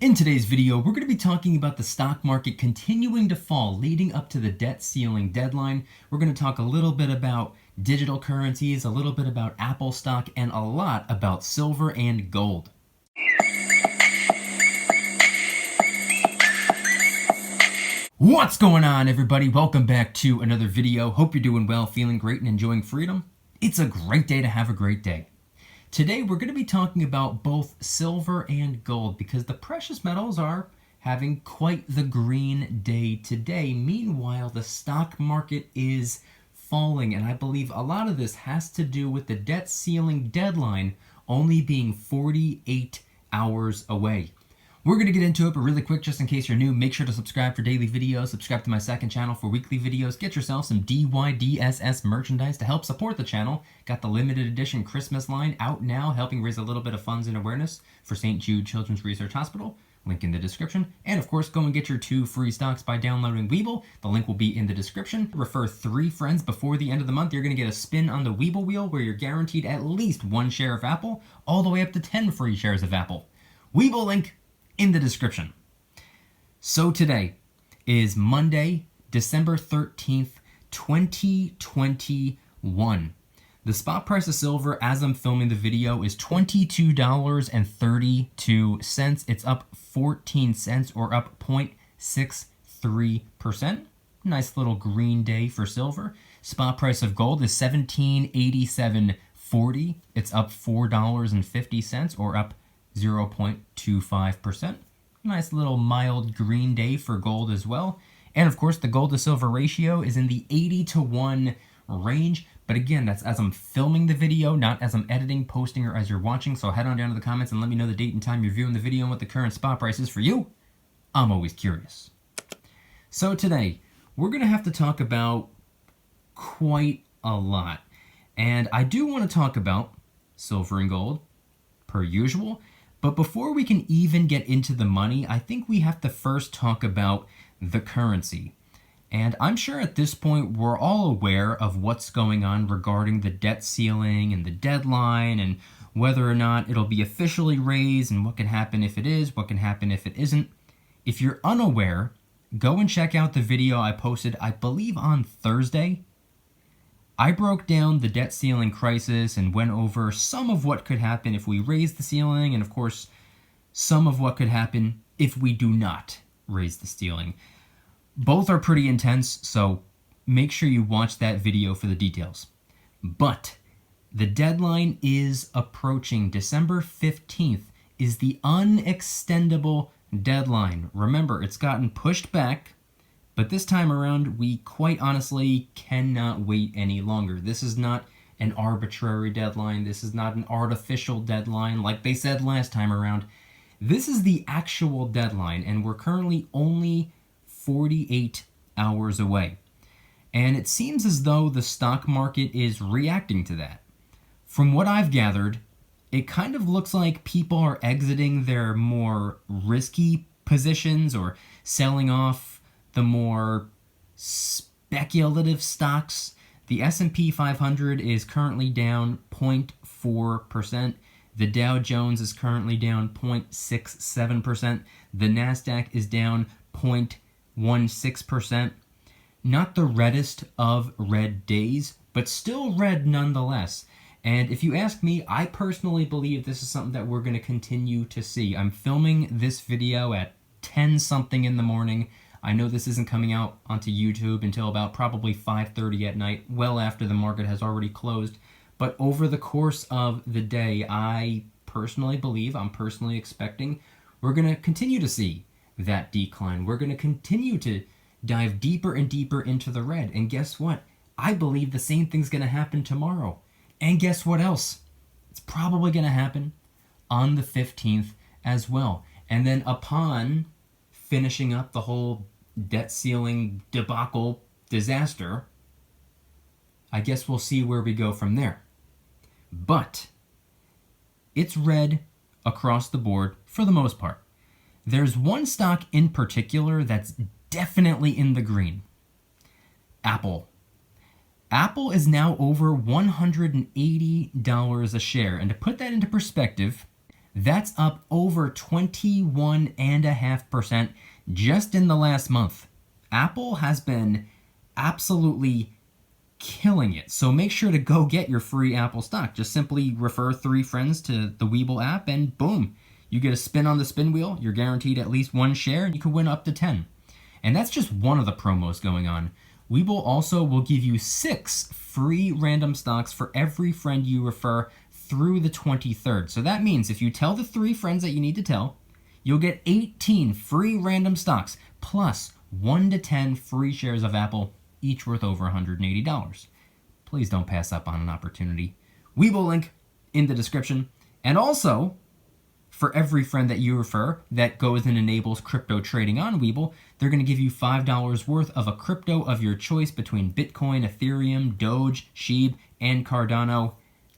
In today's video, we're going to be talking about the stock market continuing to fall leading up to the debt ceiling deadline. We're going to talk a little bit about digital currencies, a little bit about Apple stock, and a lot about silver and gold. What's going on, everybody? Welcome back to another video. Hope you're doing well, feeling great, and enjoying freedom. It's a great day to have a great day. Today, we're going to be talking about both silver and gold because the precious metals are having quite the green day today. Meanwhile, the stock market is falling, and I believe a lot of this has to do with the debt ceiling deadline only being 48 hours away. We're going to get into it, but really quick, just in case you're new, make sure to subscribe for daily videos, subscribe to my second channel for weekly videos, get yourself some DYDSS merchandise to help support the channel. Got the limited edition Christmas line out now, helping raise a little bit of funds and awareness for St. Jude Children's Research Hospital. Link in the description. And of course, go and get your 2 free stocks by downloading Webull. The link will be in the description. Refer 3 friends before the end of the month. You're going to get a spin on the Webull wheel where you're guaranteed at least 1 share of Apple, all the way up to 10 free shares of Apple. Webull link in the description. So today is Monday, December 13th, 2021. The spot price of silver as I'm filming the video is $22.32. It's up 14 cents or up 0.63%. Nice little green day for silver. Spot price of gold is $17.8740. It's up $4.50 or up 0.25%. Nice little mild green day for gold as well. And of course, the gold to silver ratio is in the 80-to-1 range. But again, that's as I'm filming the video, not as I'm editing, posting, or as you're watching. So head on down to the comments and let me know the date and time you're viewing the video and what the current spot price is for you. I'm always curious. So today, we're going to have to talk about quite a lot. And I do want to talk about silver and gold, per usual. But before we can even get into the money, I think we have to first talk about the currency. And I'm sure at this point we're all aware of what's going on regarding the debt ceiling and the deadline and whether or not it'll be officially raised and what can happen if it is, what can happen if it isn't. If you're unaware, go and check out the video I posted, I believe on Thursday. I broke down the debt ceiling crisis and went over some of what could happen if we raise the ceiling and, of course, some of what could happen if we do not raise the ceiling. Both are pretty intense, so make sure you watch that video for the details. But the deadline is approaching. December 15th is the unextendable deadline. Remember, it's gotten pushed back. But this time around, we quite honestly cannot wait any longer. This is not an arbitrary deadline. This is not an artificial deadline like they said last time around. This is the actual deadline, and we're currently only 48 hours away. And it seems as though the stock market is reacting to that. From what I've gathered, it kind of looks like people are exiting their more risky positions or selling off the more speculative stocks. The S&P 500 is currently down 0.4%. The Dow Jones is currently down 0.67%. The NASDAQ is down 0.16%. Not the reddest of red days, but still red nonetheless. And if you ask me, I personally believe this is something that we're going to continue to see. I'm filming this video at 10-something in the morning. I know this isn't coming out onto YouTube until about probably 5:30 at night, well after the market has already closed. But over the course of the day, I personally believe, I'm personally expecting, we're going to continue to see that decline. We're going to continue to dive deeper and deeper into the red. And guess what? I believe the same thing's going to happen tomorrow. And guess what else? It's probably going to happen on the 15th as well. And then upon finishing up the whole debt ceiling debacle disaster, I guess we'll see where we go from there. But it's red across the board for the most part. There's one stock in particular that's definitely in the green. Apple. Apple is now over $180 a share. And to put that into perspective, That's up over 21.5% just in the last month. Apple has been absolutely killing it. So make sure to go get your free Apple stock. Just simply refer 3 friends to the Webull app and boom, you get a spin on the spin wheel. You're guaranteed at least 1 share and you can win up to 10. And that's just one of the promos going on. Webull also will give you 6 free random stocks for every friend you refer through the 23rd. So that means if you tell the 3 friends that you need to tell, you'll get 18 free random stocks plus 1 to 10 free shares of Apple, each worth over $180. Please don't pass up on an opportunity. Webull link in the description. And also, for every friend that you refer that goes and enables crypto trading on Webull, they're going to give you $5 worth of a crypto of your choice between Bitcoin, Ethereum, Doge, Sheeb, and Cardano.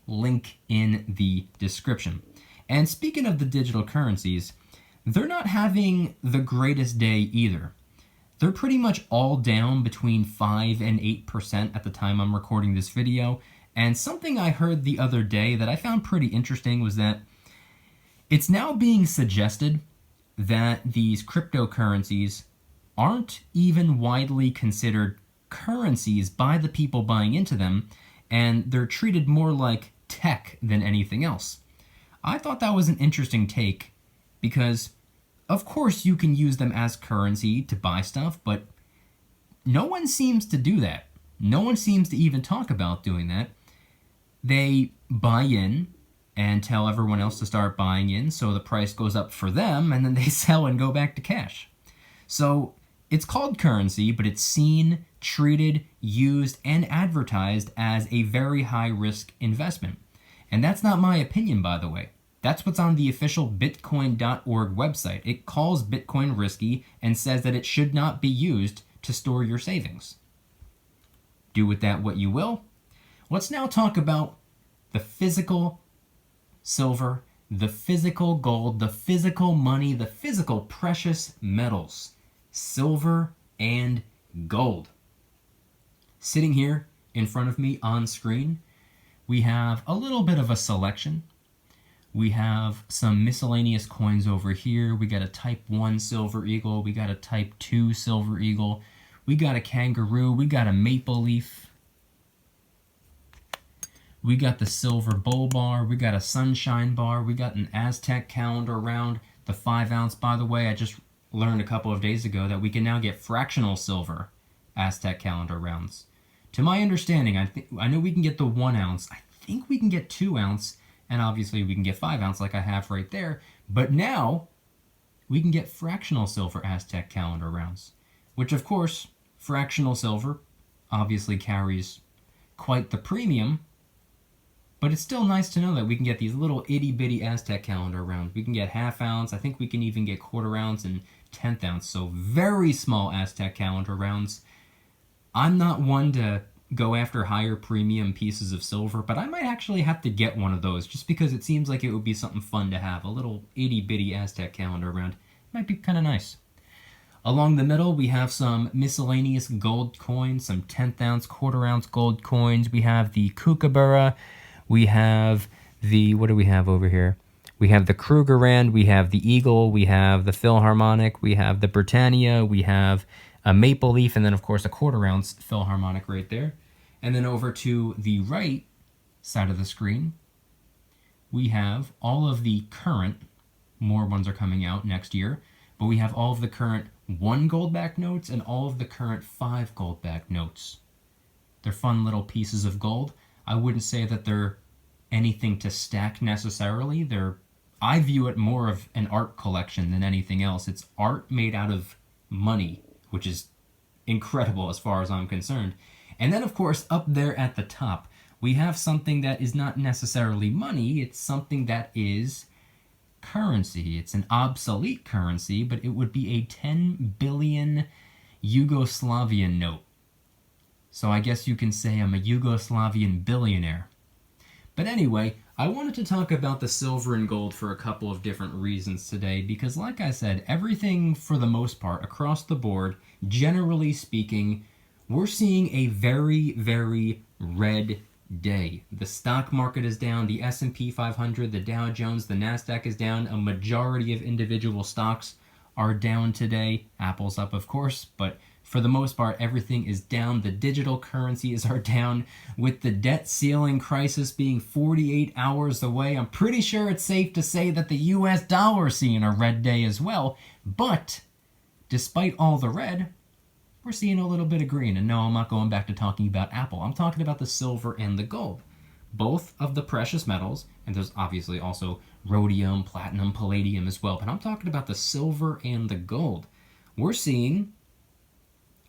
Link in the description. And speaking of the digital currencies, they're not having the greatest day either. They're pretty much all down between 5 and 8% at the time I'm recording this video. And something I heard the other day that I found pretty interesting was that it's now being suggested that these cryptocurrencies aren't even widely considered currencies by the people buying into them, and they're treated more like tech than anything else. I thought that was an interesting take because, of course, you can use them as currency to buy stuff, but no one seems to do that. No one seems to even talk about doing that. They buy in and tell everyone else to start buying in, so the price goes up for them, and then they sell and go back to cash. So it's called currency, but it's seen, treated, used, and advertised as a very high-risk investment. And that's not my opinion, by the way. That's what's on the official Bitcoin.org website. It calls Bitcoin risky and says that it should not be used to store your savings. Do with that what you will. Let's now talk about the physical silver, the physical gold, the physical money, the physical precious metals, silver and gold. Sitting here in front of me on screen, we have a little bit of a selection. We have some miscellaneous coins over here. We got a Type 1 Silver Eagle. We got a Type 2 Silver Eagle. We got a kangaroo. We got a maple leaf. We got the silver bull bar. We got a sunshine bar. We got an Aztec calendar round. The 5 ounce, by the way, I just learned a couple of days ago that we can now get fractional silver Aztec calendar rounds. To my understanding, I know we can get the 1 ounce. I think we can get 2 ounce. And obviously we can get 5 ounce like I have right there. But now we can get fractional silver Aztec calendar rounds. Which of course, fractional silver obviously carries quite the premium. But it's still nice to know that we can get these little itty bitty Aztec calendar rounds. We can get half ounce. I think we can even get quarter ounce and 1/10 ounce. So very small Aztec calendar rounds. I'm not one to go after higher premium pieces of silver, but I might actually have to get one of those just because it seems like it would be something fun to have. A little itty bitty Aztec calendar round. Might be kind of nice. Along the middle, we have some miscellaneous gold coins, some 1/10 ounce, quarter ounce gold coins. We have the Kookaburra. We have the, what do we have over here? We have the Krugerrand, we have the Eagle, we have the Philharmonic, we have the Britannia, we have a Maple Leaf, and then of course a quarter ounce Philharmonic right there. And then over to the right side of the screen, we have all of the current, more ones are coming out next year, but we have all of the current 1 gold-backed notes and all of the current 5 gold-backed notes. They're fun little pieces of gold. I wouldn't say that they're anything to stack necessarily. I view it more of an art collection than anything else. It's art made out of money, which is incredible as far as I'm concerned. And then, of course, up there at the top, we have something that is not necessarily money. It's something that is currency. It's an obsolete currency, but it would be a 10 billion Yugoslavian note. So I guess you can say I'm a Yugoslavian billionaire. But anyway, I wanted to talk about the silver and gold for a couple of different reasons today because, like I said, everything for the most part across the board, generally speaking, we're seeing a very, very red day. The stock market is down, the S&P 500, the Dow Jones, the Nasdaq is down. A majority of individual stocks are down today. Apple's up, of course, but for the most part, everything is down. The digital currencies are down. With the debt ceiling crisis being 48 hours away, I'm pretty sure it's safe to say that the US dollar is seeing a red day as well. But despite all the red, we're seeing a little bit of green. And no, I'm not going back to talking about Apple. I'm talking about the silver and the gold. Both of the precious metals, and there's obviously also rhodium, platinum, palladium as well, but I'm talking about the silver and the gold. We're seeing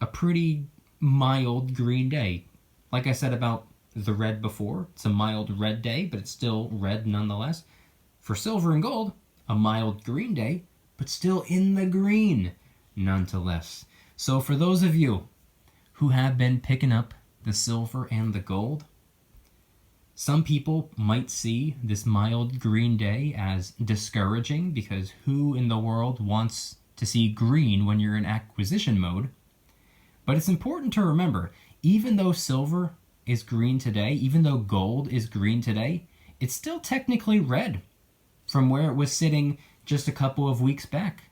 a pretty mild green day. Like I said about the red before, it's a mild red day, but it's still red nonetheless. For silver and gold, a mild green day, but still in the green nonetheless. So for those of you who have been picking up the silver and the gold, some people might see this mild green day as discouraging, because who in the world wants to see green when you're in acquisition mode? But it's important to remember, even though silver is green today, even though gold is green today, it's still technically red from where it was sitting just a couple of weeks back.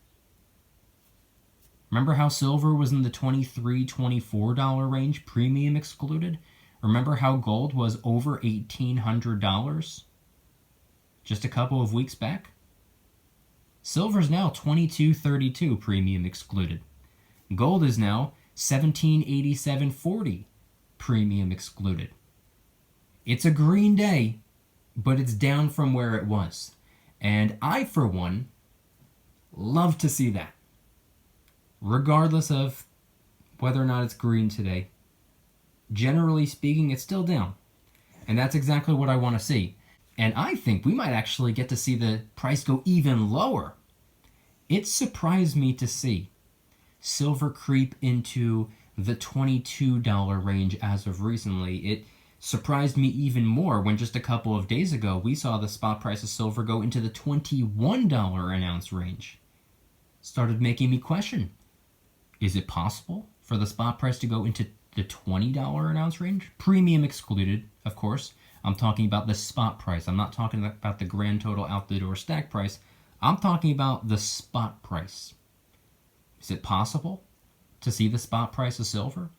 Remember how silver was in the $23, $24 range, premium excluded? Remember how gold was over $1,800 just a couple of weeks back? Silver's now $22.32, premium excluded. Gold is now $17.87.40, premium excluded. It's a green day, but it's down from where it was. And I, for one, love to see that. Regardless of whether or not it's green today, generally speaking, it's still down. And that's exactly what I want to see. And I think we might actually get to see the price go even lower. It surprised me to see silver creep into the $22 range as of recently. It surprised me even more when just a couple of days ago we saw the spot price of silver go into the $21 an ounce range. Started making me question, is it possible for the spot price to go into the $20 an ounce range? Premium excluded, of course. I'm talking about the spot price. I'm not talking about the grand total out the door stack price. I'm talking about the spot price. Is it possible to see the spot price of silver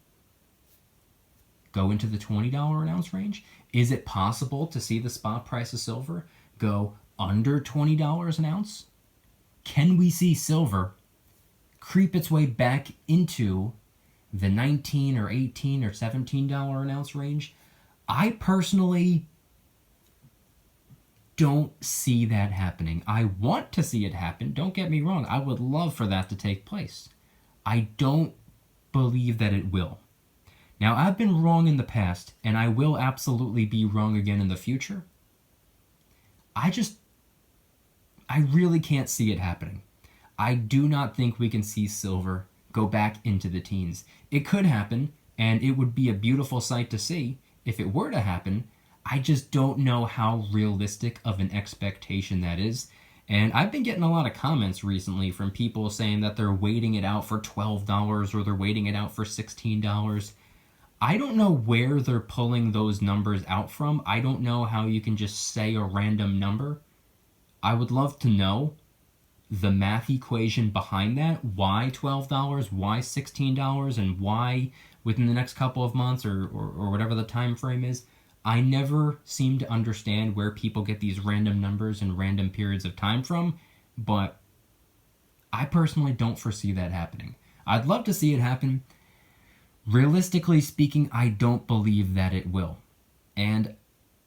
go into the $20 an ounce range? Is it possible to see the spot price of silver go under $20 an ounce? Can we see silver creep its way back into the $19 or $18 or $17 an ounce range? I personally don't see that happening. I want to see it happen. Don't get me wrong. I would love for that to take place. I don't believe that it will. Now, I've been wrong in the past, and I will absolutely be wrong again in the future. I really can't see it happening. I do not think we can see silver go back into the teens. It could happen, and it would be a beautiful sight to see if it were to happen. I just don't know how realistic of an expectation that is. And I've been getting a lot of comments recently from people saying that they're waiting it out for $12 or they're waiting it out for $16. I don't know where they're pulling those numbers out from. I don't know how you can just say a random number. I would love to know the math equation behind that. Why $12? Why $16? And why within the next couple of months or whatever the time frame is? I never seem to understand where people get these random numbers and random periods of time from, but I personally don't foresee that happening. I'd love to see it happen. Realistically speaking, I don't believe that it will. And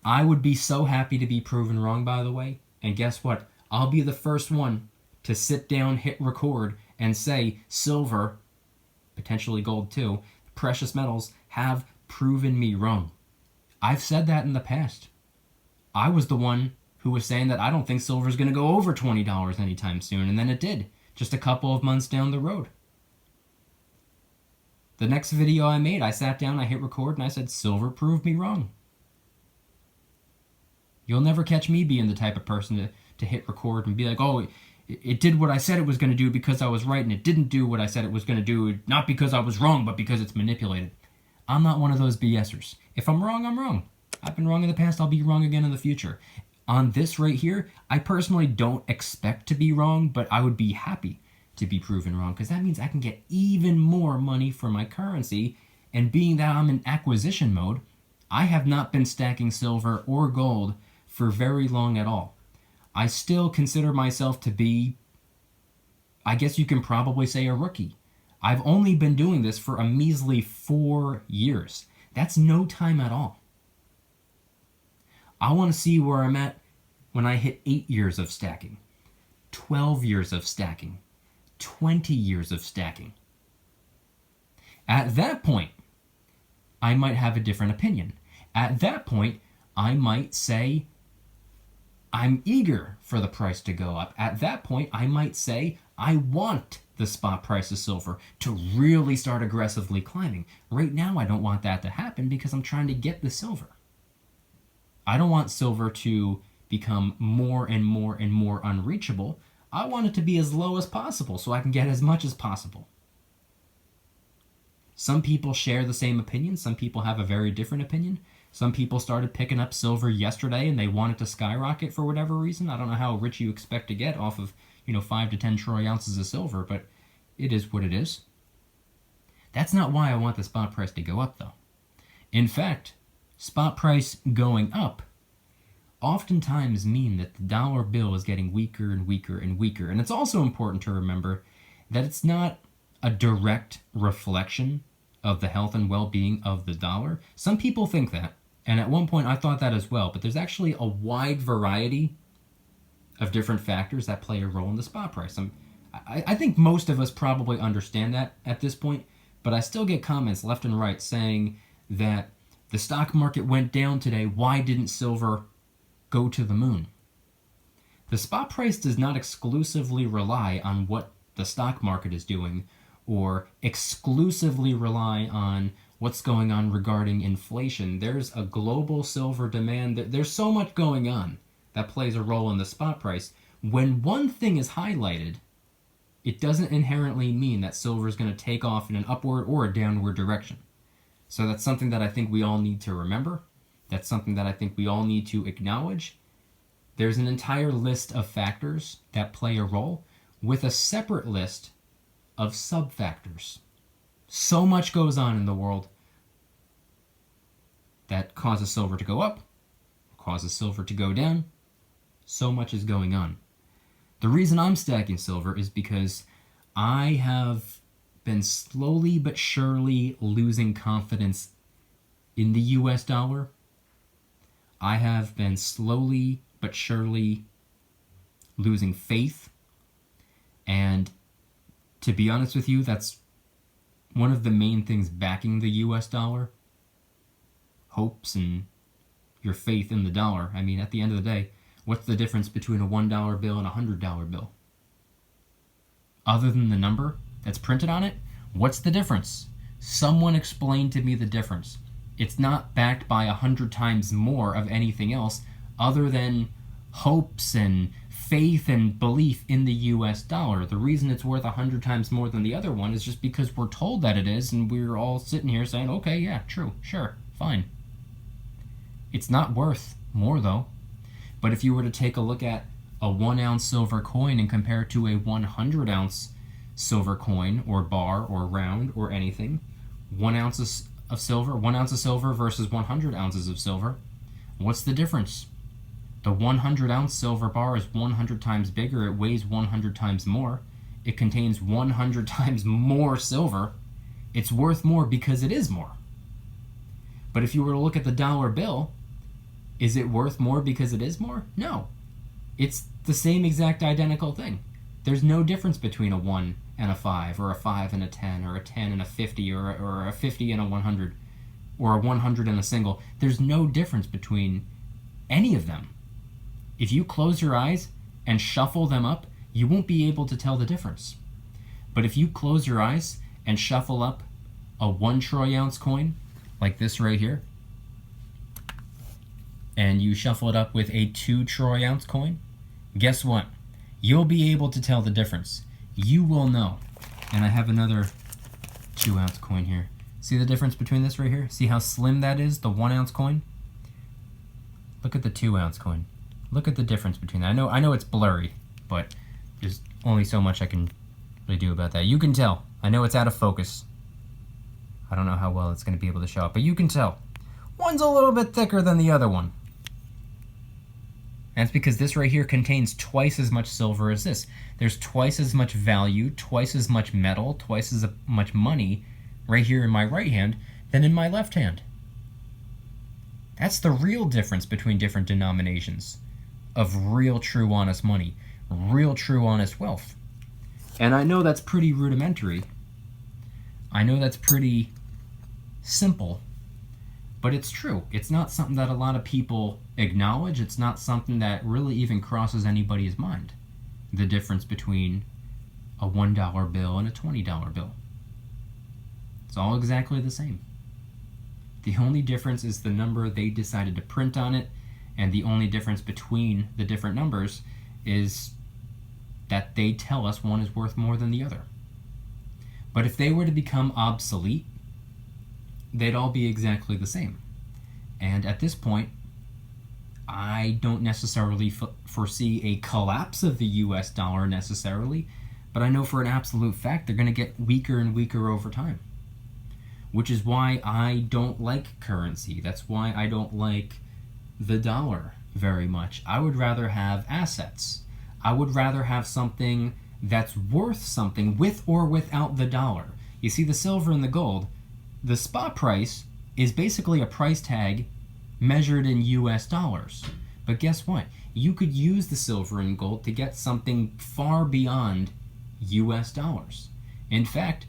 I would be so happy to be proven wrong, by the way. And guess what? I'll be the first one to sit down, hit record, and say silver, potentially gold too, precious metals have proven me wrong. I've said that in the past. I was the one who was saying that I don't think silver is going to go over $20 anytime soon, and then it did, just a couple of months down the road. The next video I made, I sat down, I hit record, and I said, silver proved me wrong. You'll never catch me being the type of person to hit record and be like, oh, it did what I said it was going to do because I was right, and it didn't do what I said it was going to do, not because I was wrong, but because it's manipulated. I'm not one of those BSers. If I'm wrong, I'm wrong. I've been wrong in the past, I'll be wrong again in the future. On this right here, I personally don't expect to be wrong, but I would be happy to be proven wrong, because that means I can get even more money for my currency, and being that I'm in acquisition mode, I have not been stacking silver or gold for very long at all. I still consider myself to be, I guess you can probably say, a rookie. I've only been doing this for a measly 4 years. That's no time at all. I want to see where I'm at when I hit 8 years of stacking, 12 years of stacking, 20 years of stacking. At that point, I might have a different opinion. At that point, I might say, I'm eager for the price to go up. At that point, I might say, I want the spot price of silver to really start aggressively climbing. Right now, I don't want that to happen because I'm trying to get the silver. I don't want silver to become more and more and more unreachable. I want it to be as low as possible so I can get as much as possible. Some people share the same opinion. Some people have a very different opinion. Some people started picking up silver yesterday and they want it to skyrocket for whatever reason. I don't know how rich you expect to get off of, 5 to 10 troy ounces of silver, but it is what it is. That's not why I want the spot price to go up, though. In fact, spot price going up oftentimes mean that the dollar bill is getting weaker and weaker and weaker. And it's also important to remember that it's not a direct reflection of the health and well-being of the dollar. Some people think that, and at one point I thought that as well, but there's actually a wide variety of different factors that play a role in the spot price. I think most of us probably understand that at this point, but I still get comments left and right saying that the stock market went down today, why didn't silver go to the moon? The spot price does not exclusively rely on what the stock market is doing or exclusively rely on what's going on regarding inflation. There's a global silver demand. There's so much going on that plays a role in the spot price. When one thing is highlighted, it doesn't inherently mean that silver is going to take off in an upward or a downward direction. So that's something that I think we all need to remember. That's something that I think we all need to acknowledge. There's an entire list of factors that play a role with a separate list of sub-factors. So much goes on in the world that causes silver to go up, causes silver to go down. So much is going on. The reason I'm stacking silver is because I have been slowly but surely losing confidence in the US dollar. I have been slowly but surely losing faith. And to be honest with you, that's one of the main things backing the US dollar. Hopes and your faith in the dollar. I mean, at the end of the day, what's the difference between a $1 bill and a $100 bill? Other than the number that's printed on it, what's the difference? Someone explain to me the difference. It's not backed by 100 times more of anything else other than hopes and faith and belief in the US dollar. The reason it's worth 100 times more than the other one is just because we're told that it is, and we're all sitting here saying, okay, yeah, true, sure, fine. It's not worth more, though. But if you were to take a look at a 1 ounce silver coin and compare it to a 100 ounce silver coin or bar or round or anything, 1 ounce of silver, 1 ounce of silver versus 100 ounces of silver, what's the difference? The 100 ounce silver bar is 100 times bigger. It weighs 100 times more. It contains 100 times more silver. It's worth more because it is more. But if you were to look at the dollar bill, is it worth more because it is more? No. It's the same exact identical thing. There's no difference between a 1 and a 5, or a 5 and a 10, or a 10 and a 50, or a 50 and a 100, or a 100 and a single. There's no difference between any of them. If you close your eyes and shuffle them up, you won't be able to tell the difference. But if you close your eyes and shuffle up a 1 troy ounce coin, like this right here, and you shuffle it up with a 2 troy ounce coin, guess what? You'll be able to tell the difference. You will know. And I have another 2 ounce coin here. See the difference between this right here? See how slim that is, the 1 ounce coin? Look at the 2-ounce coin. Look at the difference between that. I know it's blurry, but there's only so much I can really do about that. You can tell. I know it's out of focus. I don't know how well it's going to be able to show up, but you can tell. One's a little bit thicker than the other one. That's because this right here contains twice as much silver as this. There's twice as much value, twice as much metal, twice as much money right here in my right hand than in my left hand. That's the real difference between different denominations of real, true, honest money, real, true, honest wealth. And I know that's pretty rudimentary. I know that's pretty simple, but it's true. It's not something that a lot of people acknowledge. It's not something that really even crosses anybody's mind. The difference between a $1 bill and a $20 bill. It's all exactly the same. The only difference is the number they decided to print on it, and the only difference between the different numbers is that they tell us one is worth more than the other. But if they were to become obsolete, they'd all be exactly the same. And at this point, I don't necessarily foresee a collapse of the US dollar necessarily, but I know for an absolute fact they're going to get weaker and weaker over time. Which is why I don't like currency. That's why I don't like the dollar very much. I would rather have assets. I would rather have something that's worth something with or without the dollar. You see, the silver and the gold, the spot price is basically a price tag measured in US dollars. But guess what? You could use the silver and gold to get something far beyond US dollars. In fact,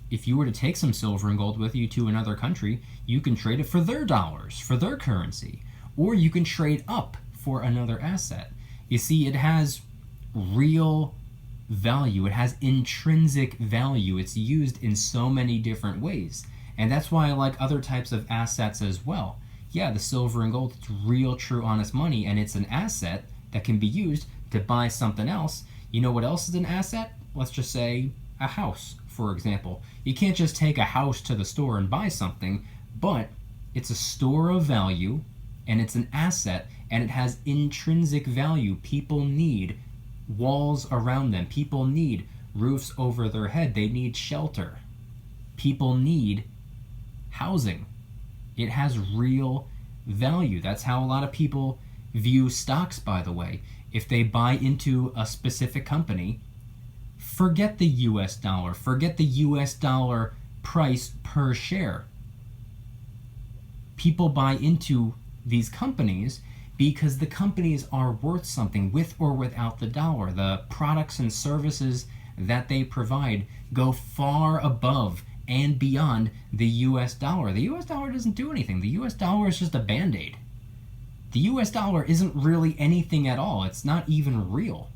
if you were to take some silver and gold with you to another country, you can trade it for their dollars, for their currency. Or you can trade up for another asset. You see, it has real value. It has intrinsic value. It's used in so many different ways. And that's why I like other types of assets as well. Yeah, the silver and gold, it's real, true, honest money, and it's an asset that can be used to buy something else. You know what else is an asset? Let's just say a house, for example. You can't just take a house to the store and buy something, but it's a store of value, and it's an asset, and it has intrinsic value. People need walls around them. People need roofs over their head. They need shelter. People need housing. It has real value. That's how a lot of people view stocks, by the way. If they buy into a specific company, forget the US dollar. Forget the US dollar price per share. People buy into these companies because the companies are worth something with or without the dollar. The products and services that they provide go far above and beyond the US dollar. The US dollar doesn't do anything. The US dollar is just a band-aid. The US dollar isn't really anything at all. It's not even real.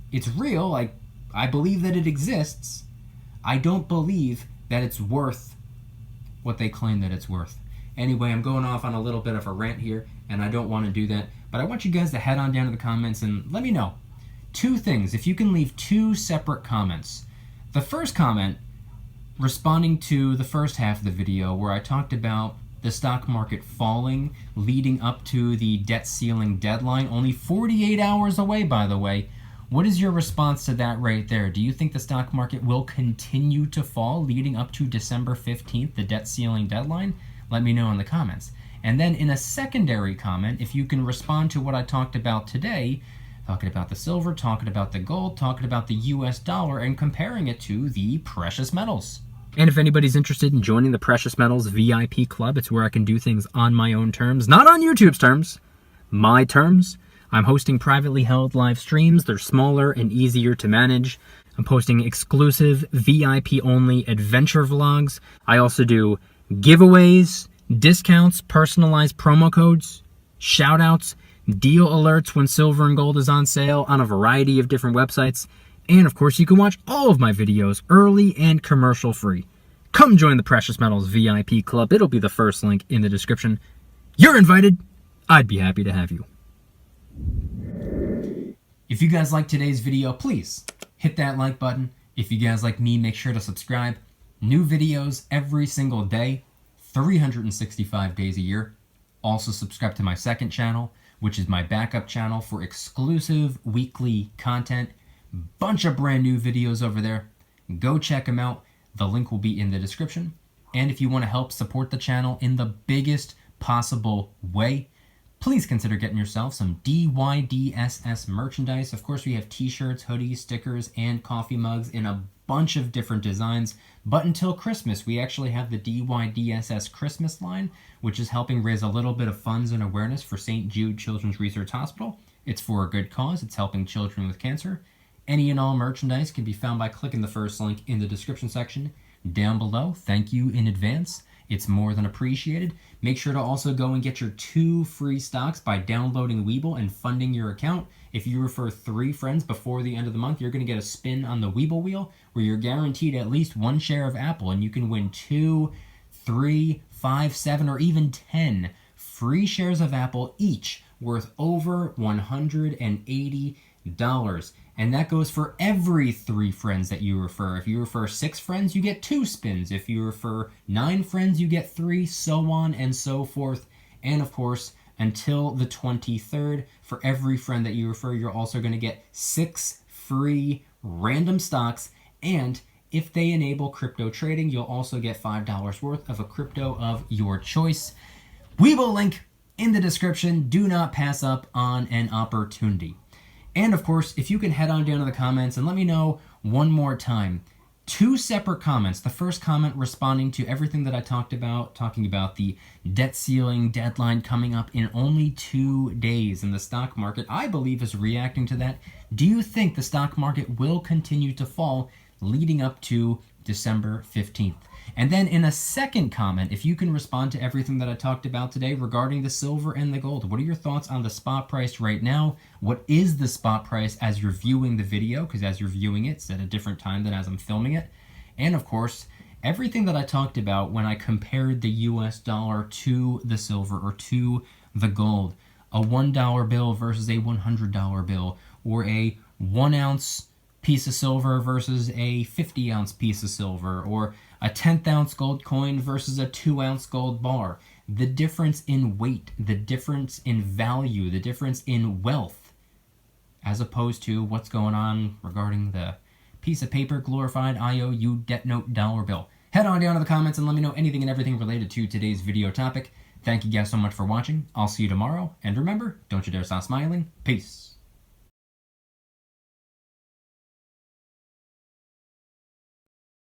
It's real, like, I believe that it exists. I don't believe that it's worth what they claim that it's worth. Anyway, I'm going off on a little bit of a rant here, and I don't want to do that, but I want you guys to head on down to the comments and let me know. 2 things, if you can leave 2 separate comments. The first comment, responding to the first half of the video where I talked about the stock market falling leading up to the debt ceiling deadline, only 48 hours away, by the way. What is your response to that right there? Do you think the stock market will continue to fall leading up to December 15th, the debt ceiling deadline? Let me know in the comments. And then in a secondary comment, if you can respond to what I talked about today, talking about the silver, talking about the gold, talking about the US dollar, and comparing it to the precious metals. And if anybody's interested in joining the Precious Metals VIP Club, it's where I can do things on my own terms, not on YouTube's terms, my terms. I'm hosting privately held live streams. They're smaller and easier to manage. I'm posting exclusive VIP-only adventure vlogs. I also do giveaways, discounts, personalized promo codes, shoutouts, deal alerts when silver and gold is on sale on a variety of different websites. And of course, you can watch all of my videos early and commercial free. Come join the Precious Metals VIP Club. It'll be the first link in the description. You're invited. I'd be happy to have you. If you guys like today's video, please hit that like button. If you guys like me, make sure to subscribe. New videos every single day, 365 days a year. Also subscribe to my second channel, which is my backup channel for exclusive weekly content. Bunch of brand new videos over there. Go check them out. The link will be in the description. And if you want to help support the channel in the biggest possible way, please consider getting yourself some DYDSS merchandise. Of course, we have t-shirts, hoodies, stickers, and coffee mugs in a bunch of different designs. But until Christmas, we actually have the DYDSS Christmas line, which is helping raise a little bit of funds and awareness for St. Jude Children's Research Hospital. It's for a good cause. It's helping children with cancer. Any and all merchandise can be found by clicking the first link in the description section down below. Thank you in advance. It's more than appreciated. Make sure to also go and get your 2 free stocks by downloading Weeble and funding your account. If you refer 3 friends before the end of the month, you're going to get a spin on the Weeble wheel where you're guaranteed at least 1 share of Apple, and you can win 2, 3, 5, 7, or even 10 free shares of Apple, each worth over $180. And that goes for every 3 friends that you refer. If you refer 6 friends, you get 2 spins. If you refer 9 friends, you get 3, so on and so forth. And of course, until the 23rd, for every friend that you refer, you're also going to get 6 free random stocks. And if they enable crypto trading, you'll also get $5 worth of a crypto of your choice. Weeble link in the description. Do not pass up on an opportunity. And of course, if you can head on down to the comments and let me know one more time. 2 separate comments. The first comment responding to everything that I talked about, talking about the debt ceiling deadline coming up in only 2 days, and the stock market, I believe, is reacting to that. Do you think the stock market will continue to fall leading up to December 15th? And then in a second comment, if you can respond to everything that I talked about today regarding the silver and the gold. What are your thoughts on the spot price right now? What is the spot price as you're viewing the video? Because as you're viewing it, it's at a different time than as I'm filming it. And of course, everything that I talked about when I compared the US dollar to the silver or to the gold. A $1 bill versus a $100 bill, or a 1 ounce piece of silver versus a 50-ounce piece of silver, or a 10th ounce gold coin versus a 2-ounce gold bar. The difference in weight, the difference in value, the difference in wealth, as opposed to what's going on regarding the piece of paper, glorified IOU debt note dollar bill. Head on down to the comments and let me know anything and everything related to today's video topic. Thank you guys so much for watching. I'll see you tomorrow, and remember, don't you dare stop smiling. Peace.